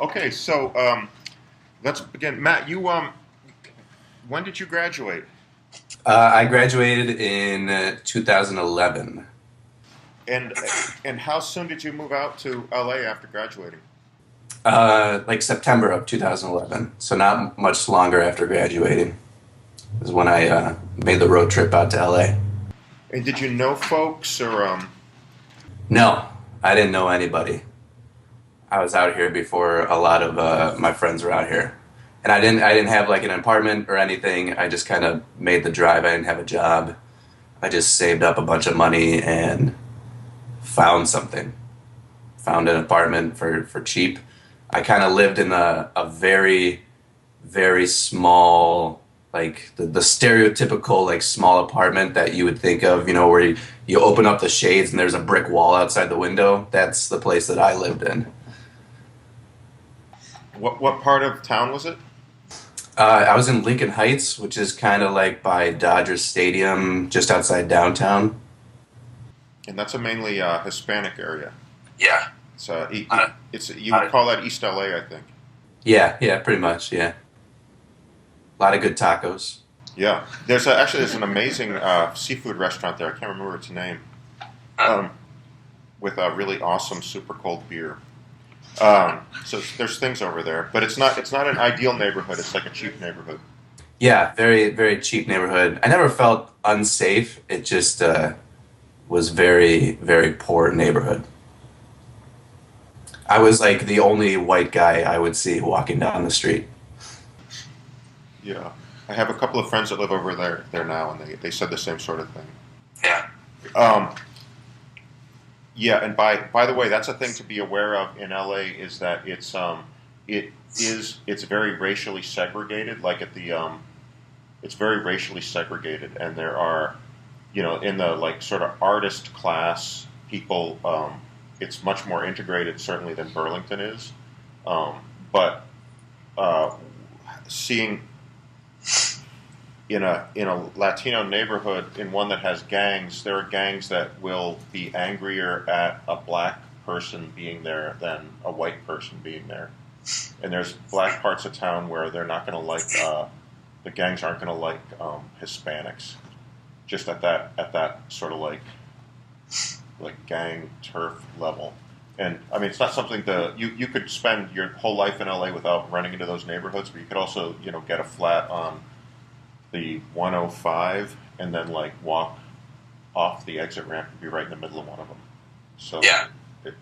Okay, so let's begin. Matt, you when did you graduate? I graduated in 2011. And and how soon did you move out to LA after graduating? Like September of 2011. So not much longer after graduating is when I made the road trip out to LA. And did you know folks or No, I didn't know anybody. I was out here before a lot of my friends were out here, and I didn't have like an apartment or anything. I just kind of made the drive. I didn't have a job. I just saved up a bunch of money and found something. Found an apartment for cheap. I kind of lived in a very, very small, like the stereotypical like small apartment that you would think of, where you open up the shades and there's a brick wall outside the window. That's the place that I lived in. what part of town was it? I was in Lincoln Heights, which is kind of like by Dodger Stadium, just outside downtown. And that's a mainly Hispanic area. Yeah. So Uh, it's you would uh, call that East LA, I think. yeah, pretty much, yeah. A lot of good tacos. Yeah, there's an amazing seafood restaurant there. I can't remember its name. Um, with a really awesome super cold beer. So there's things over there, but it's not an ideal neighborhood. It's like a cheap neighborhood. Yeah, very, very cheap neighborhood. I never felt unsafe. It just was very, very poor neighborhood. I was like the only white guy I would see walking down the street. Yeah, I have a couple of friends that live over there now, and they said the same sort of thing. Yeah. Um, yeah, and by the way, that's a thing to be aware of in LA is that it's very racially segregated. Like at the it's very racially segregated, and there are in the like sort of artist class people. It's much more integrated certainly than Burlington is, but uh, seeing in a Latino neighborhood, in one that has gangs, there are gangs that will be angrier at a black person being there than a white person being there. And there's black parts of town where they're not going to like the gangs aren't going to like Hispanics, just at that sort of like gang turf level. And I mean, it's not something you could spend your whole life in LA without running into those neighborhoods, but you could also get a flat on the 105 and then like walk off the exit ramp and be right in the middle of one of them. So Yeah.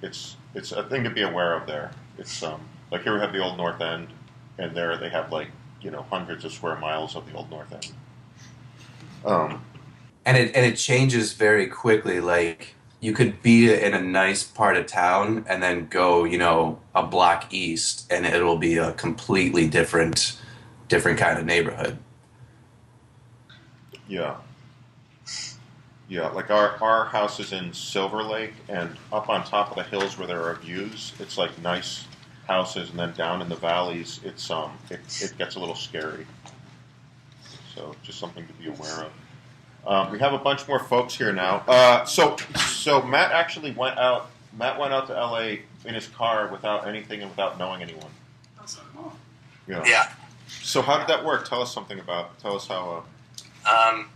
it's a thing to be aware of there. It's like here we have the old North End, and there they have like hundreds of square miles of the old North End. Um, And it changes very quickly. Like you could be in a nice part of town and then go, a block east, and it'll be a completely different kind of neighborhood. yeah, yeah. Like our house is in Silver Lake, and up on top of the hills where there are views, it's like nice houses, and then down in the valleys, it gets a little scary. So just something to be aware of. We have a bunch more folks here now. So Matt actually went out. Matt went out to LA in his car without anything and without knowing anyone. Yeah. Yeah. So how did that work? Tell us something about. Tell us how. Um,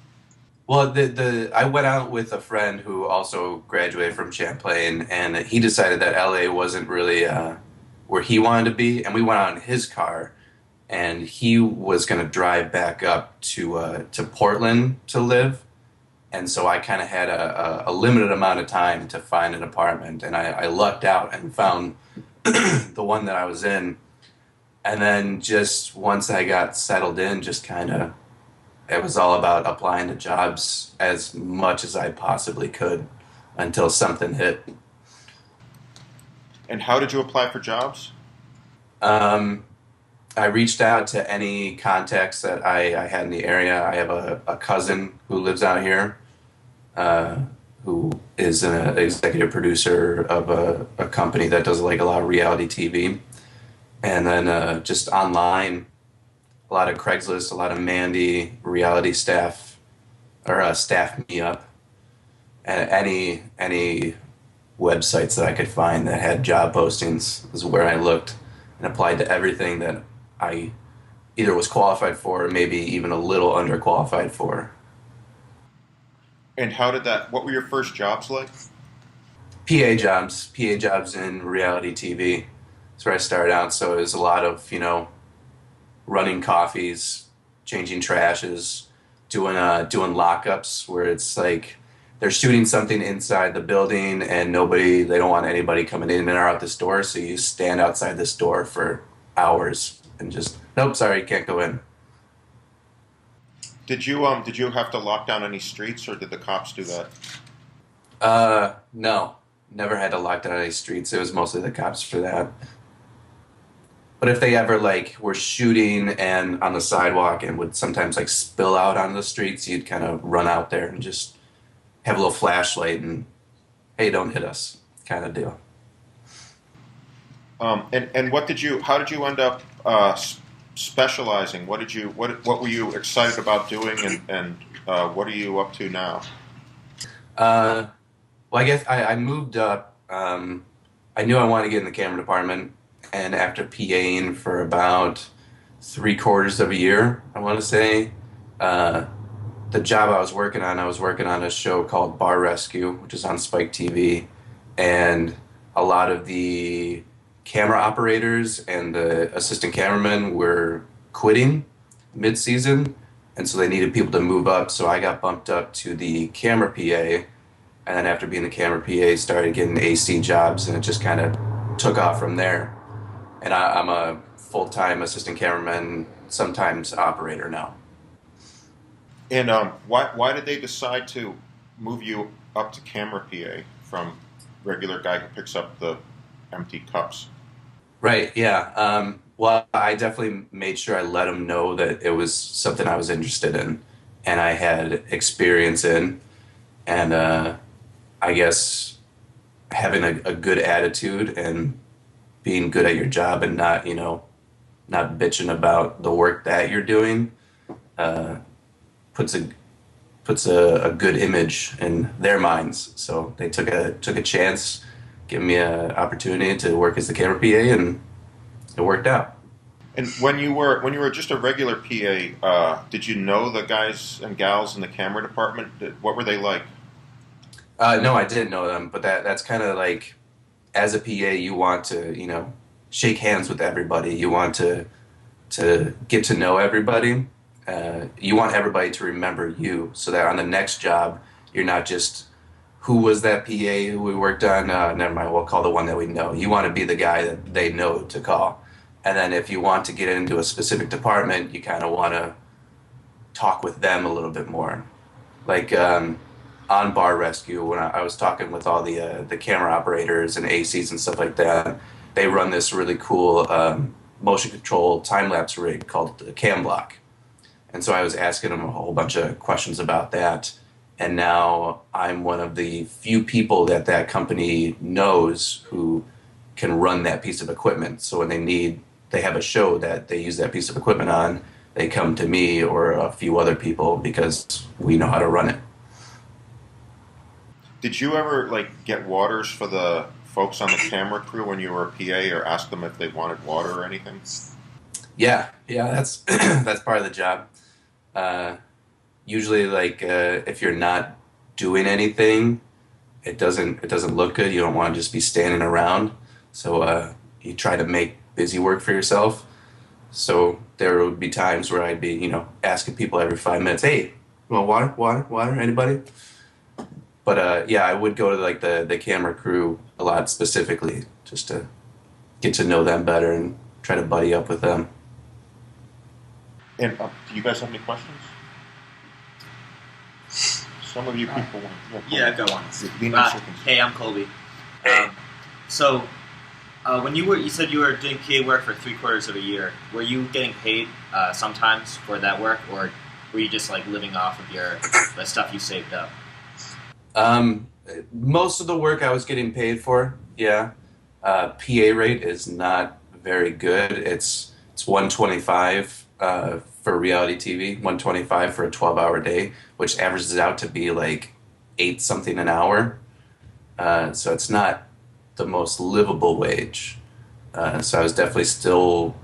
well, the I went out with a friend who also graduated from Champlain, and he decided that LA wasn't really where he wanted to be, and we went out in his car, and he was going to drive back up to Portland to live, and so I kind of had a limited amount of time to find an apartment, and I lucked out and found the one that I was in, and then just once I got settled in, just kind of it was all about applying to jobs as much as I possibly could until something hit. And how did you apply for jobs? Um, I reached out to any contacts that I had in the area. I have a cousin who lives out here, uh, who is an executive producer of a company that does like a lot of reality TV. And then just online, a lot of Craigslist, a lot of Mandy, reality staff, or staff me up. And any websites that I could find that had job postings is where I looked. and applied to everything that I either was qualified for or maybe even a little underqualified for. And what were your first jobs like? PA jobs in reality TV. That's where I started out. So it was a lot of, running coffees, changing trashes, doing lockups where it's like they're shooting something inside the building and they don't want anybody coming in and out this door. So you stand outside this door for hours and just, nope, sorry, you can't go in. Did you have to lock down any streets, or did the cops do that? No, never had to lock down any streets. It was mostly the cops for that. But if they ever were shooting and on the sidewalk and would sometimes spill out onto the streets, you'd kind of run out there and just have a little flashlight and, hey, don't hit us, kind of deal. And how did you end up specializing? What were you excited about doing, and what are you up to now? Well, I guess I moved up. I knew I wanted to get in the camera department, and after PAing for about 3/4 of a year, I want to say, the job I was working on a show called Bar Rescue, which is on Spike TV, and a lot of the camera operators and the assistant cameramen were quitting mid-season, and so they needed people to move up, so I got bumped up to the camera PA, and then after being the camera PA, started getting AC jobs, and it just kind of took off from there. And I'm a full-time assistant cameraman, sometimes operator now. And why did they decide to move you up to camera PA from regular guy who picks up the empty cups? Right, yeah. Well, I definitely made sure I let them know that it was something I was interested in and I had experience in. And I guess having a good attitude and being good at your job and not bitching about the work that you're doing puts a good image in their minds. So they took a chance, giving me an opportunity to work as the camera PA, and it worked out. And when you were just a regular PA, did you know the guys and gals in the camera department? What were they like? No, I didn't know them, but that's kind of like, as a PA, you want to shake hands with everybody. You want to get to know everybody. You want everybody to remember you, so that on the next job, you're not just, who was that PA who we worked on? Never mind, we'll call the one that we know. You want to be the guy that they know to call. And then if you want to get into a specific department, you kind of want to talk with them a little bit more. Like on Bar Rescue, when I was talking with all the camera operators and ACs and stuff like that, they run this really cool motion control time-lapse rig called the Cam Block. And so I was asking them a whole bunch of questions about that. And now I'm one of the few people that company knows who can run that piece of equipment. So when they have a show that they use that piece of equipment on, they come to me or a few other people because we know how to run it. Did you ever get waters for the folks on the camera crew when you were a PA, or ask them if they wanted water or anything? Yeah, that's that's part of the job. Usually, if you're not doing anything, it doesn't look good. You don't want to just be standing around. So you try to make busy work for yourself. So there would be times where I'd be, asking people every 5 minutes, "Hey, you want water? Anybody?" But I would go to the camera crew a lot specifically, just to get to know them better and try to buddy up with them. And do you guys have any questions? Some of you people want. Yeah, I've got one. Hey, I'm Colby. So, when you said you were doing PA work for 3/4 of a year, were you getting paid sometimes for that work, or were you just living off of the stuff you saved up? Most of the work I was getting paid for, yeah. PA rate is not very good. It's $125 for reality TV, $125 for a 12-hour day, which averages out to be $8 something an hour. So it's not the most livable wage. So I was definitely still,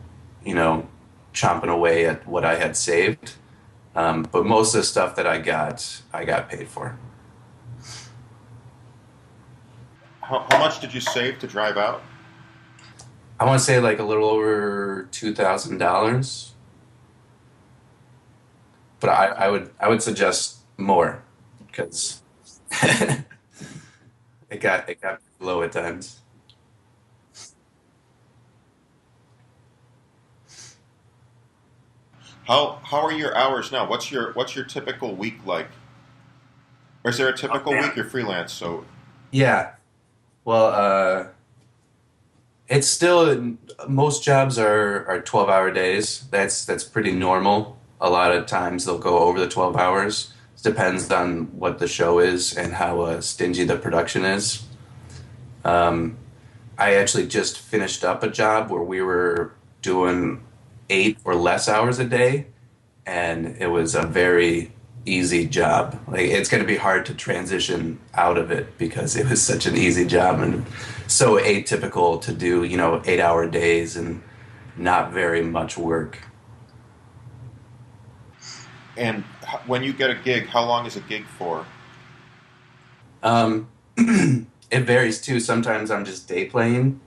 you know, chomping away at what I had saved. But most of the stuff that I got paid for. How much did you save to drive out? I want to say like a little over $2,000, but I would suggest more because it got low at times. How are your hours now? What's your typical week like? Or is there a typical week? You're freelance, so Yeah, well, it's still most jobs are 12-hour days. That's pretty normal. A lot of times they'll go over the 12 hours. It depends on what the show is and how stingy the production is. Um, I actually just finished up a job where we were doing 8 or less hours a day, and it was a very easy job. Like it's going to be hard to transition out of it because it was such an easy job and so atypical to do, 8-hour days and not very much work. and when you get a gig, how long is a gig for? Um, it varies too. Sometimes I'm just day playing,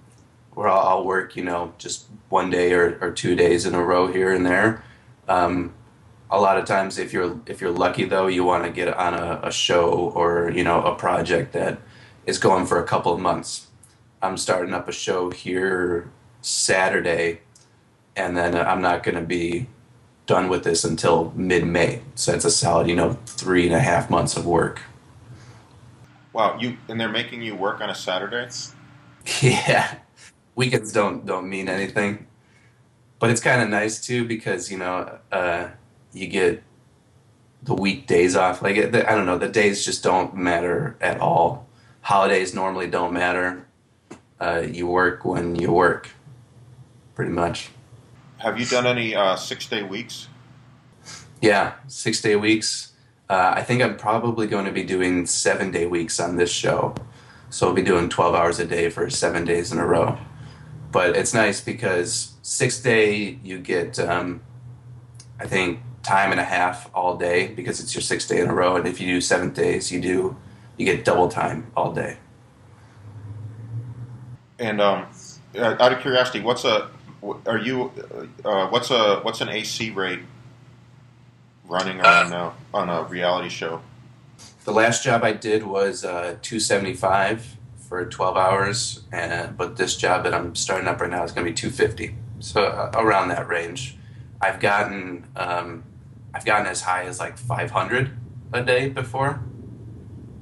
where I'll work, just one day or 2 days in a row here and there. Um, a lot of times, if you're lucky though, you want to get on a show or a project that is going for a couple of months. I'm starting up a show here Saturday, and then I'm not going to be done with this until mid-May. So it's a solid, 3.5 months of work. Wow, and they're making you work on a Saturday? Yeah, weekends don't mean anything, but it's kind of nice too because you get the weekdays off. Like I don't know, the days just don't matter at all. Holidays normally don't matter. You work when you work, pretty much. Have you done any 6-day weeks? Yeah, 6-day weeks. I think I'm probably going to be doing 7-day weeks on this show. So I'll be doing 12 hours a day for 7 days in a row. But it's nice because 6-day you get, I think, time and a half all day because it's your 6th day in a row. And if you do 7 days, you get double time all day. And out of curiosity, what's an AC rate running around now on a reality show? The last job I did was $275 for 12 hours, but this job that I'm starting up right now is going to be $250. So around that range. I've gotten as high as like $500 a day before,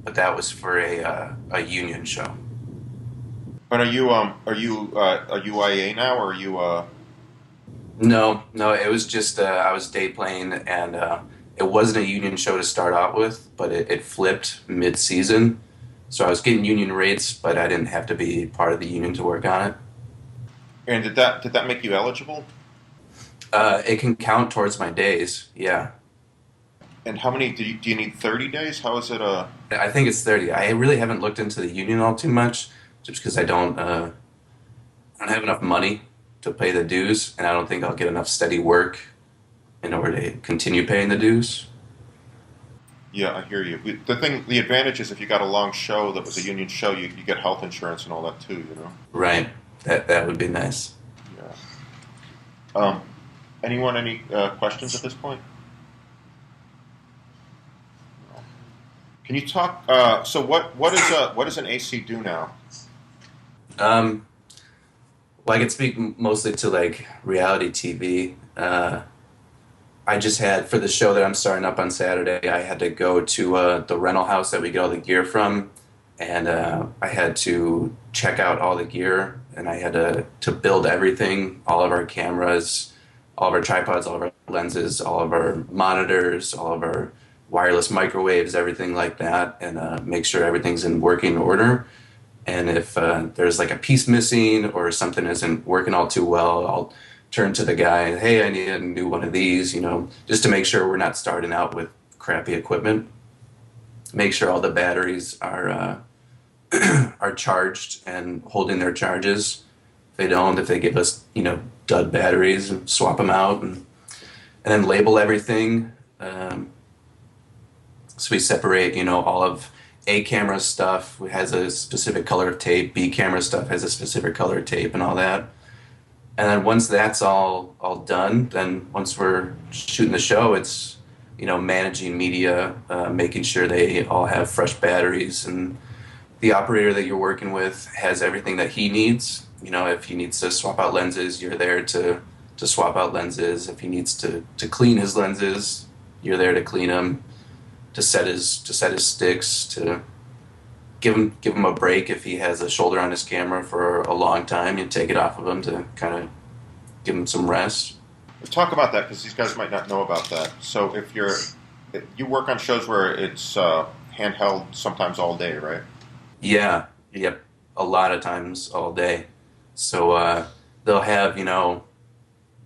but that was for a union show. And are you a UIA now, or are you No, it was just I was day playing, and it wasn't a union show to start out with, but it flipped mid-season. So I was getting union rates, but I didn't have to be part of the union to work on it. And did that make you eligible? It can count towards my days, yeah. And how many do you need? 30 days? How is it? I think it's 30. I really haven't looked into the union all too much, just because I don't have enough money to pay the dues, and I don't think I'll get enough steady work in order to continue paying the dues. Yeah, I hear you. The advantage is if you got a long show that was a union show, you get health insurance and all that too. Right. That would be nice. Yeah. Anyone any questions at this point? Can you talk? So what does an AC do now? Well, I could speak mostly to like reality TV. I just had, for the show that I'm starting up on Saturday, I had to go to the rental house that we get all the gear from, and I had to check out all the gear, and I had to build everything, all of our cameras, all of our tripods, all of our lenses, all of our monitors, all of our wireless microwaves, everything like that, and make sure everything's in working order. And if there's like a piece missing or something isn't working all too well, I'll turn to the guy, hey, I need a new one of these, just to make sure we're not starting out with crappy equipment. Make sure all the batteries are are charged and holding their charges. If they don't, if they give us, dud batteries, and swap them out, and then label everything. So we separate, all of A camera stuff has a specific color of tape, B camera stuff has a specific color of tape, and all that. And then once that's all done, then once we're shooting the show, it's managing media, making sure they all have fresh batteries, and the operator that you're working with has everything that he needs. If he needs to swap out lenses, you're there to swap out lenses. If he needs to clean his lenses, you're there to clean them, to set his sticks, to give him a break if he has a shoulder on his camera for a long time. You take it off of him to kind of give him some rest. Let's talk about that because these guys might not know about that. So if you work on shows where it's handheld sometimes all day, right? Yeah, yep, a lot of times all day. So they'll have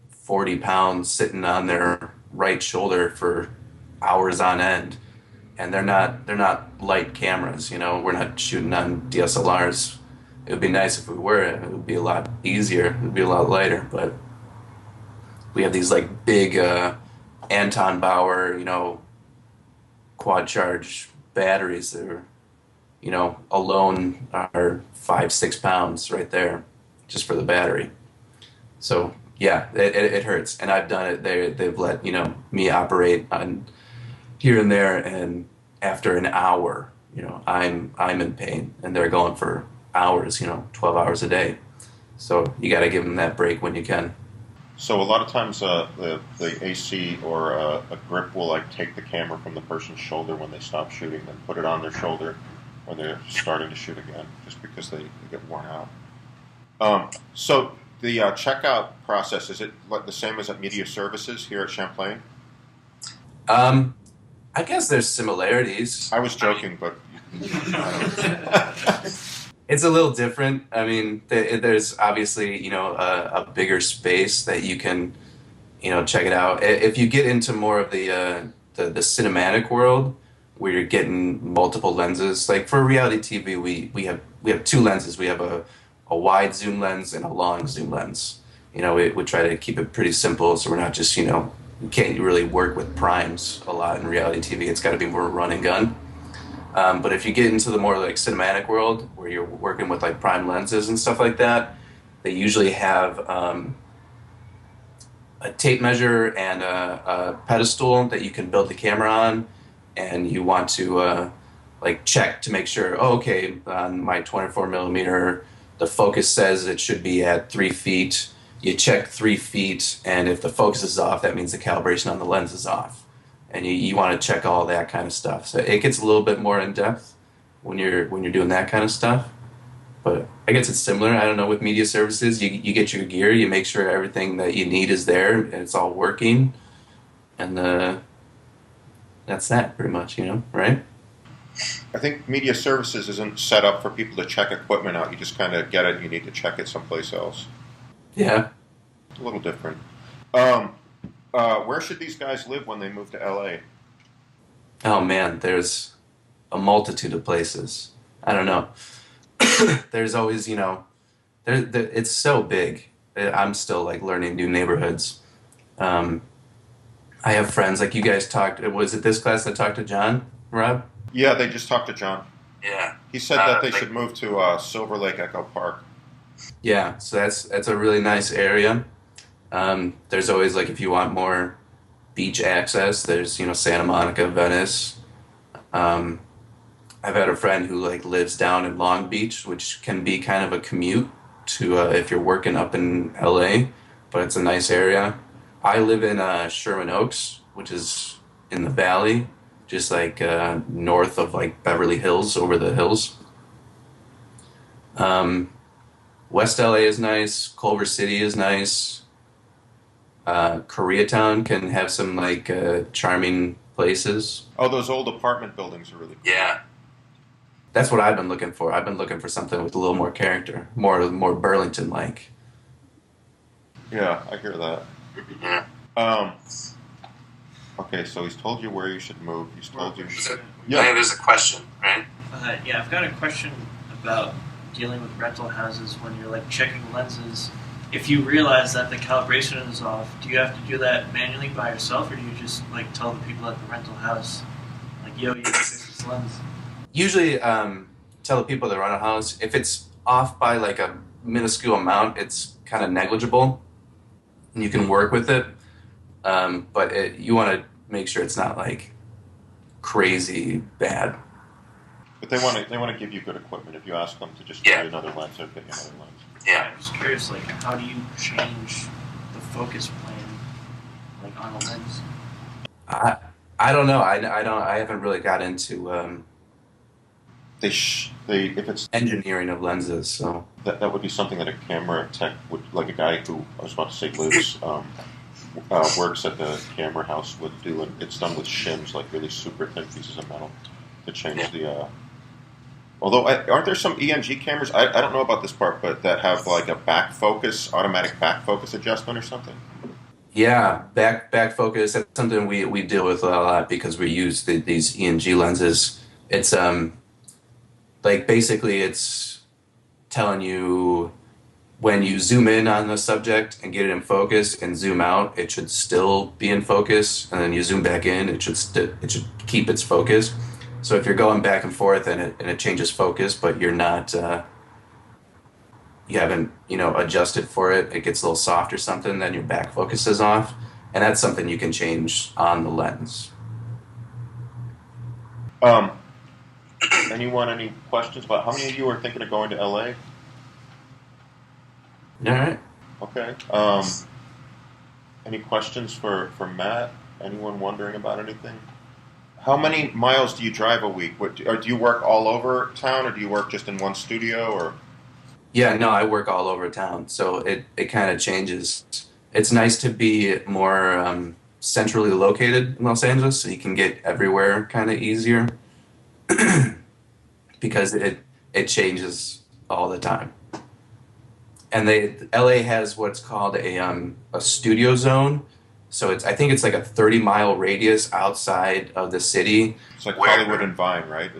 40 pounds sitting on their right shoulder for hours on end, and they're not light cameras. We're not shooting on DSLRs. It would be nice if we were. It would be a lot easier. It would be a lot lighter, but we have these like big Anton Bauer, quad charge batteries that are, alone are 5-6 pounds right there, just for the battery. So yeah, it hurts, and I've done it. They've let me operate on here and there, and after an hour, I'm in pain, and they're going for hours, 12 hours a day. So you got to give them that break when you can. So a lot of times the AC or a grip will take the camera from the person's shoulder when they stop shooting, then put it on their shoulder when they're starting to shoot again, just because they get worn out. So the checkout process, is it the same as at Media Services here at Champlain? I guess there's similarities. I was joking, but it's a little different. I mean, there's obviously a bigger space that you can check it out. If you get into more of the cinematic world, where you're getting multiple lenses, like for reality TV, we have two lenses. We have a wide zoom lens and a long zoom lens. We try to keep it pretty simple, so we're not just we can't really work with primes a lot in reality TV. It's got to be more run and gun. But if you get into the more like cinematic world, where you're working with like prime lenses and stuff like that, they usually have a tape measure and a pedestal that you can build the camera on, and you want to check to make sure, okay, on my 24 millimeter, the focus says it should be at 3 feet. You check 3 feet, and if the focus is off, that means the calibration on the lens is off. And you want to check all that kind of stuff. So it gets a little bit more in depth when you're doing that kind of stuff. But I guess it's similar. I don't know, with Media Services, you get your gear, you make sure everything that you need is there and it's all working, and that's that pretty much, right? I think Media Services isn't set up for people to check equipment out. You just kind of get it, you need to check it someplace else. Yeah. A little different. Where should these guys live when they move to LA? Oh man, there's a multitude of places. I don't know. There's always, it's so big. I'm still learning new neighborhoods. I have friends, like you guys talked, was it this class that talked to John, Rob? Yeah, they just talked to John. Yeah. He said that they should move to Silver Lake Echo Park. Yeah, so that's a really nice area. There's always, if you want more beach access, there's, Santa Monica, Venice. I've had a friend who, lives down in Long Beach, which can be kind of a commute to if you're working up in LA, but it's a nice area. I live in Sherman Oaks, which is in the valley, just north of Beverly Hills, over the hills. West LA is nice. Culver City is nice. Koreatown can have some charming places. Oh, those old apartment buildings are really cool. Yeah. That's what I've been looking for. I've been looking for something with a little more character, more Burlington-like. Yeah, I hear that. Yeah. Okay, so he's told you where you should move. He's told you. Yeah, there's a question, right? Yeah, I've got a question about dealing with rental houses when you're like checking lenses? If you realize that the calibration is off, do you have to do that manually by yourself, or do you just like tell the people at the rental house, like, yo, you gotta fix this lens? Usually, tell the people that run a house, if it's off by like a minuscule amount, it's kind of negligible, and you can work with it. But you want to make sure it's not like crazy bad. But they want to give you good equipment. If you ask them to just get another lens, they'll get you another lens. Yeah, I'm just curious, like, how do you change the focus plane, like, on a lens? I don't know. I haven't really got into If it's engineering of lenses, so that would be something that a camera tech would, like a guy who I was about to say lives works at the camera house would do, and it's done with shims, like really super thin pieces of metal to change the. Although aren't there some ENG cameras? I don't know about this part, but that have like a back focus, automatic back focus adjustment or something. Yeah, back focus. That's something we deal with a lot because we use these ENG lenses. It's like basically it's telling you when you zoom in on the subject and get it in focus and zoom out, it should still be in focus, and then you zoom back in, it should keep its focus. So if you're going back and forth and it changes focus, but you're not, you haven't adjusted for it, it gets a little soft or something, then your back focus is off, and that's something you can change on the lens. Anyone, any questions about how many of you are thinking of going to LA? All right. Okay. Any questions for Matt? Anyone wondering about anything? How many miles do you drive a week? Or do you work all over town, or do you work just in one studio? Or yeah, no, I work all over town, so it kind of changes. It's nice to be more centrally located in Los Angeles, so you can get everywhere kind of easier because it changes all the time. And LA has what's called a studio zone. So I think it's like a 30-mile radius outside of the city. It's like Hollywood and Vine, right?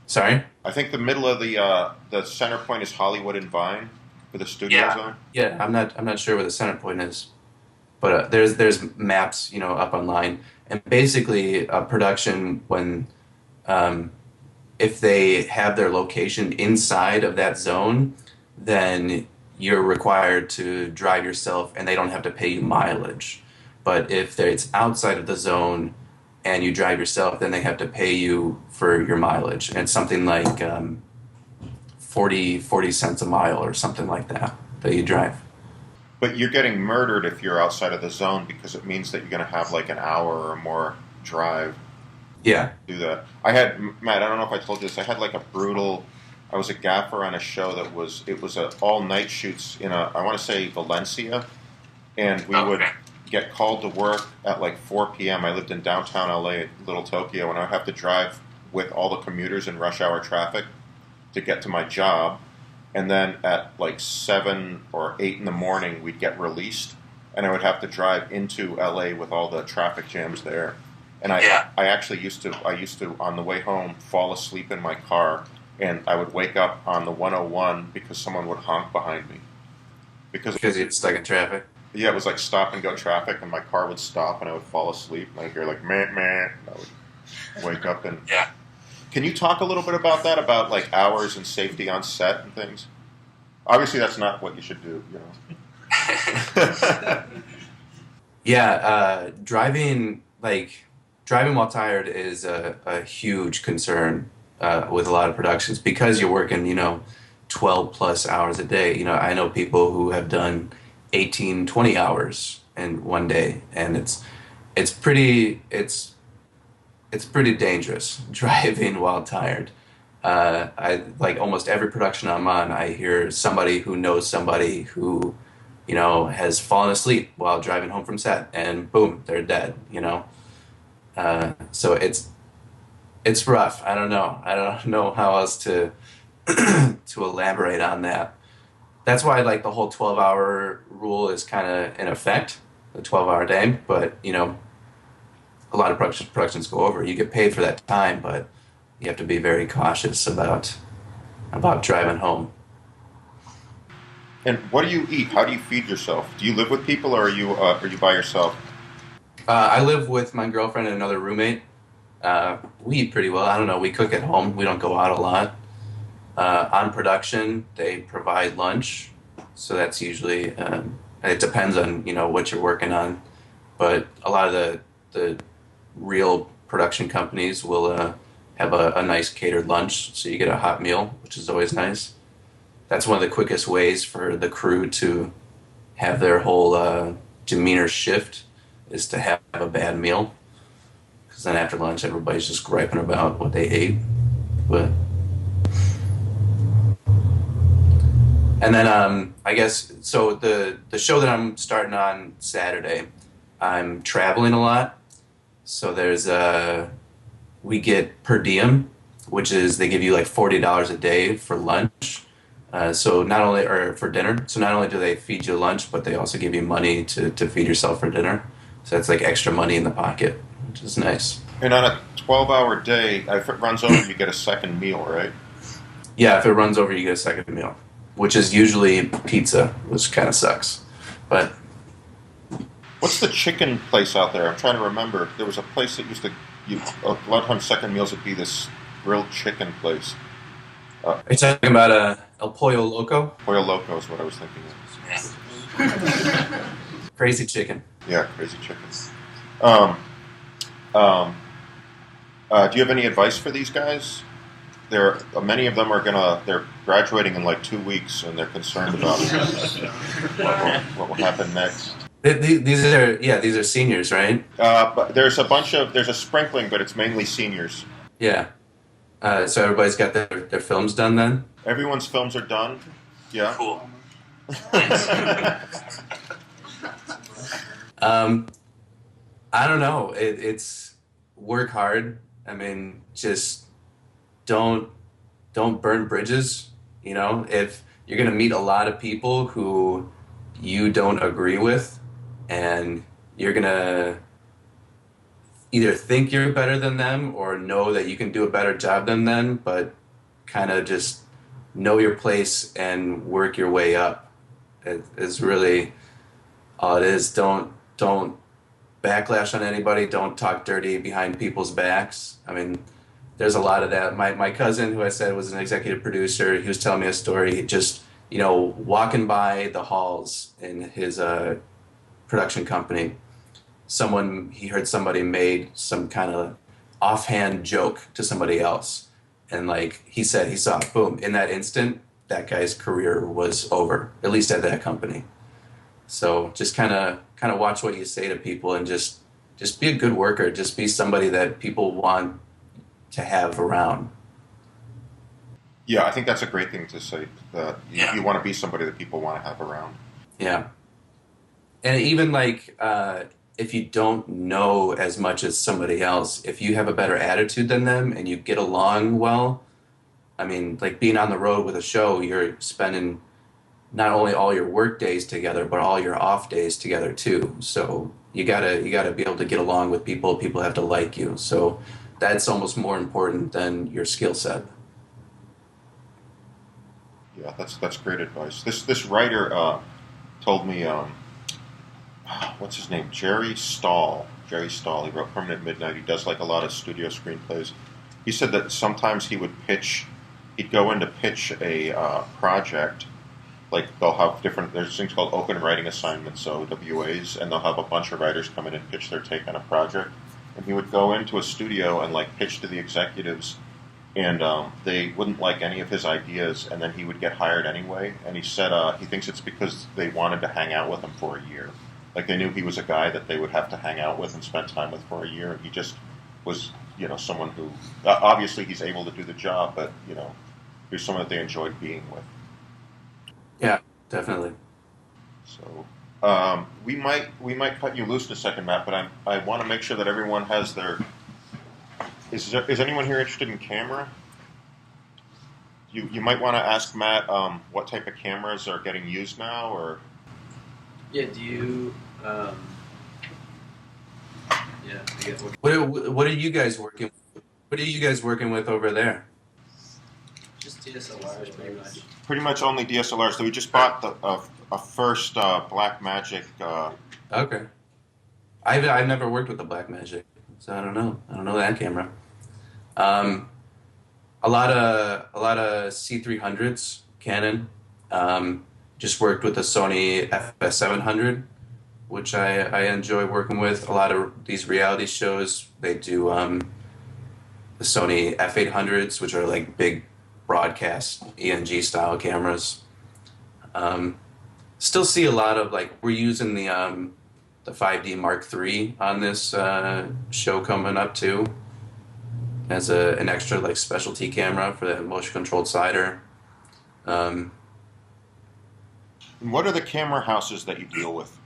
Sorry? I think the middle of the center point is Hollywood and Vine for the studio zone. Yeah, I'm not sure where the center point is, but there's maps up online, and basically a production when if they have their location inside of that zone, then you're required to drive yourself, and they don't have to pay you mileage. But if it's outside of the zone and you drive yourself, then they have to pay you for your mileage. And it's something like 40 cents a mile or something like that you drive. But you're getting murdered if you're outside of the zone, because it means that you're going to have like an hour or more drive. Yeah. Do that. Matt, I don't know if I told you this, I had like I was a gaffer on a show it was all-night shoots in I want to say Valencia, and we would get called to work at like 4 p.m. I lived in downtown LA, Little Tokyo, and I would have to drive with all the commuters in rush hour traffic to get to my job. And then at like 7 or 8 in the morning, we'd get released, and I would have to drive into LA with all the traffic jams there. And I actually used to on the way home fall asleep in my car, and I would wake up on the 101 because someone would honk behind me. Because you're stuck in traffic? Yeah, it was like stop and go traffic, and my car would stop, and I would fall asleep, and I'd hear like meh meh, and I would wake up and. Yeah. Can you talk a little bit about that, about like hours and safety on set and things? Obviously, that's not what you should do, Yeah, driving while tired is a huge concern with a lot of productions because you're working 12 plus hours a day. I know people who have done 18, 20 hours in one day, and it's pretty dangerous driving while tired. I like almost every production I'm on, I hear somebody who knows somebody who has fallen asleep while driving home from set, and boom, they're dead. So it's rough. I don't know how else to to elaborate on that. That's why like the whole 12-hour rule is kind of in effect, the 12-hour day. But a lot of productions go over. You get paid for that time, but you have to be very cautious about about driving home. And what do you eat? How do you feed yourself? Do you live with people, or are you by yourself? I live with my girlfriend and another roommate. We eat pretty well. I don't know. We cook at home. We don't go out a lot. On production, they provide lunch, so that's usually. It depends on what you're working on, but a lot of the real production companies will have a nice catered lunch, so you get a hot meal, which is always nice. That's one of the quickest ways for the crew to have their whole demeanor shift, is to have a bad meal, because then after lunch everybody's just griping about what they ate. But and then I guess so the show that I'm starting on Saturday, I'm traveling a lot, so there's we get per diem, which is they give you like $40 a day for lunch. So not only, or for dinner, so not only do they feed you lunch, but they also give you money to feed yourself for dinner. So that's like extra money in the pocket, which is nice. And on a 12-hour day, if it runs over, you get a second meal, right? Yeah, if it runs over, you get a second meal, which is usually pizza, which kind of sucks. But what's the chicken place out there? I'm trying to remember. There was a place that used to, a lot of times second meals would be this grilled chicken place. Are you talking about El Pollo Loco? Pollo Loco is what I was thinking of. Crazy chicken. Yeah, crazy chickens. Do you have any advice for these guys? Many of them they're graduating in like 2 weeks, and they're concerned about what will happen next. These are seniors, right? But there's a sprinkling, but it's mainly seniors. Yeah. So everybody's got their films done then? Everyone's films are done. Yeah. Cool. I don't know. It's work hard. I mean, just don't burn bridges. If you're gonna meet a lot of people who you don't agree with, and you're gonna either think you're better than them or know that you can do a better job than them, but kind of just know your place and work your way up. It is really all it is. Don't backlash on anybody. Don't talk dirty behind people's backs. I mean, there's a lot of that. My cousin, who I said was an executive producer, he was telling me a story. Just walking by the halls in his production company, he heard somebody made some kind of offhand joke to somebody else, and like he said, he saw, boom, in that instant, that guy's career was over, at least at that company. So just kind of watch what you say to people, and just be a good worker. Just be somebody that people want to have around. Yeah, I think that's a great thing to say. You want to be somebody that people want to have around. Yeah. And even like if you don't know as much as somebody else, if you have a better attitude than them and you get along well, I mean, like being on the road with a show, you're spending not only all your work days together, but all your off days together too. So you gotta be able to get along with people. People have to like you. So that's almost more important than your skill set. Yeah, that's great advice. This writer told me, what's his name? Jerry Stahl. He wrote Permanent Midnight. He does like a lot of studio screenplays. He said that sometimes he'd go in to pitch a project. Like they'll have there's things called open writing assignments, OWAs, and they'll have a bunch of writers come in and pitch their take on a project. And he would go into a studio and like pitch to the executives, and they wouldn't like any of his ideas, and then he would get hired anyway. And he said he thinks it's because they wanted to hang out with him for a year. Like they knew he was a guy that they would have to hang out with and spend time with for a year, and he just was, someone who obviously he's able to do the job, but he was someone that they enjoyed being with. Yeah, definitely. So we might cut you loose in a second, Matt, but I want to make sure that everyone has their. Is anyone here interested in camera? You might want to ask Matt what type of cameras are getting used now, or. Yeah. Do you? Yeah. I guess What are you guys working? What are you guys working with over there? just DSLRs, pretty much. Pretty much only DSLRs. So we just bought a first Black Magic. Okay. I've never worked with the Blackmagic, so I don't know. I don't know that camera. A lot of C300s, Canon. Just worked with the Sony FS700, which I enjoy working with. A lot of these reality shows, they do the Sony F800s, which are like big broadcast ENG style cameras. Still see a lot of like we're using the 5D Mark III on this show coming up too, as an extra like specialty camera for the motion controlled slider. And what are the camera houses that you deal with?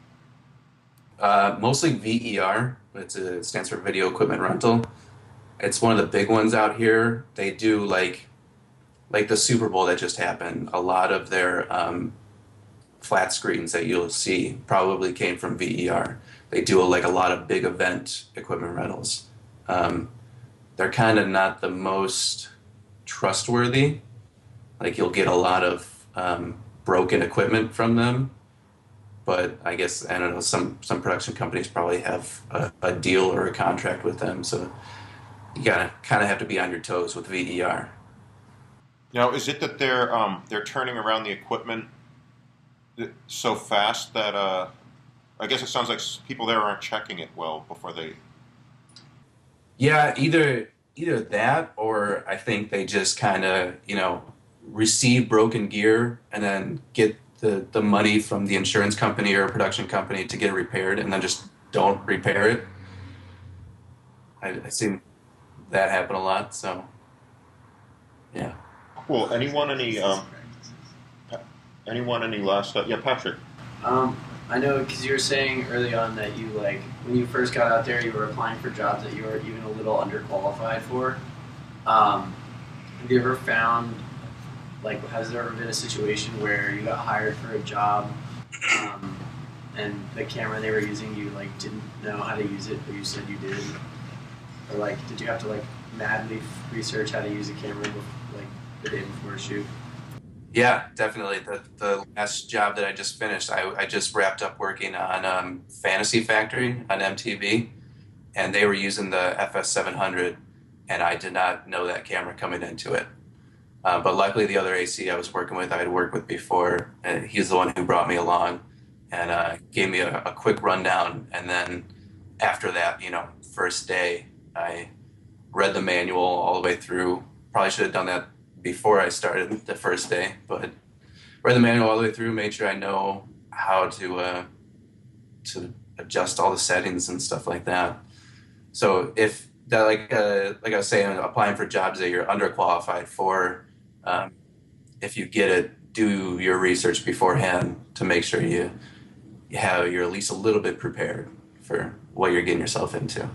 Mostly VER. It stands for Video Equipment Rental. It's one of the big ones out here. They do like the Super Bowl that just happened. A lot of their flat screens that you'll see probably came from VER. They do like a lot of big event equipment rentals. They're kind of not the most trustworthy. Like you'll get a lot of broken equipment from them, but I guess I don't know. Some production companies probably have a deal or a contract with them, so you gotta kind of have to be on your toes with VER. Now, is it that they're turning around the equipment so fast that I guess it sounds like people there aren't checking it well before they. Yeah, either that, or I think they just kind of receive broken gear and then get the money from the insurance company or production company to get it repaired, and then just don't repair it. I've seen that happen a lot. So, yeah. Cool. Anyone any last? Yeah, Patrick. I know because you were saying early on that you when you first got out there, you were applying for jobs that you were even a little underqualified for. Have you ever found has there ever been a situation where you got hired for a job, and the camera they were using you didn't know how to use it, but you said you did, or did you have to madly research how to use a camera the day before a shoot? Yeah, definitely. The last job that I just finished, I just wrapped up working on Fantasy Factory on MTV, and they were using the FS700, and I did not know that camera coming into it. But luckily, the other AC I was working with, I had worked with before, and he's the one who brought me along and gave me a quick rundown. And then after that, first day, I read the manual all the way through. Probably should have done that before I started the first day, but read the manual all the way through, made sure I know how to adjust all the settings and stuff like that. So if that, like I was saying, applying for jobs that you're underqualified for, if you get it, do your research beforehand to make sure you're at least a little bit prepared for what you're getting yourself into.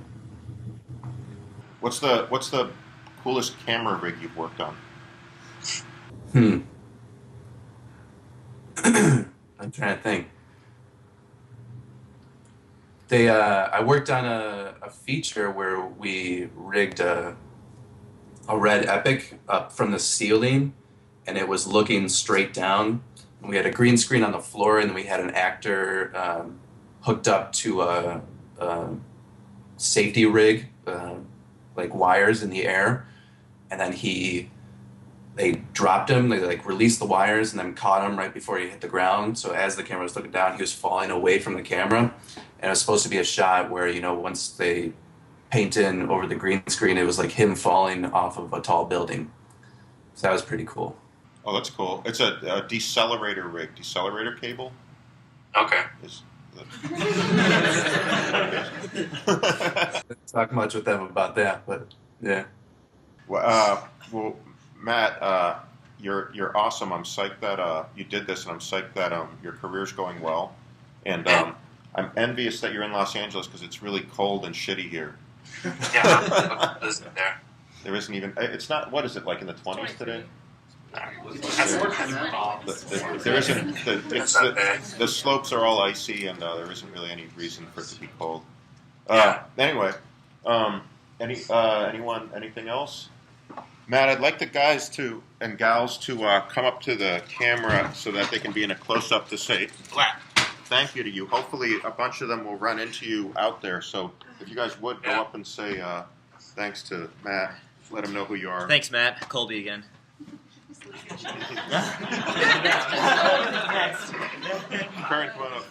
What's the coolest camera rig you've worked on? I'm trying to think. I worked on a feature where we rigged a red Epic up from the ceiling, and it was looking straight down. And we had a green screen on the floor, and we had an actor hooked up to a safety rig, like wires in the air, and then they dropped him, they released the wires and then caught him right before he hit the ground. So as the camera was looking down, he was falling away from the camera. And it was supposed to be a shot where, once they paint in over the green screen, it was like him falling off of a tall building. So that was pretty cool. Oh, that's cool. It's a decelerator rig, decelerator cable. Okay. Talk much with them about that, but yeah. Well, Matt, you're awesome. I'm psyched that you did this, and I'm psyched that your career's going well. And I'm envious that you're in Los Angeles because it's really cold and shitty here. Yeah, there. There isn't even. It's not. What is it like in the 20s today? There isn't. The slopes are all icy, and there isn't really any reason for it to be cold. Anyway, anyone? Anything else? Matt, I'd like the guys and gals to come up to the camera so that they can be in a close-up to say thank you to you. Hopefully a bunch of them will run into you out there. So if you guys would go up and say thanks to Matt, let him know who you are. Thanks, Matt. Colby again. Current one of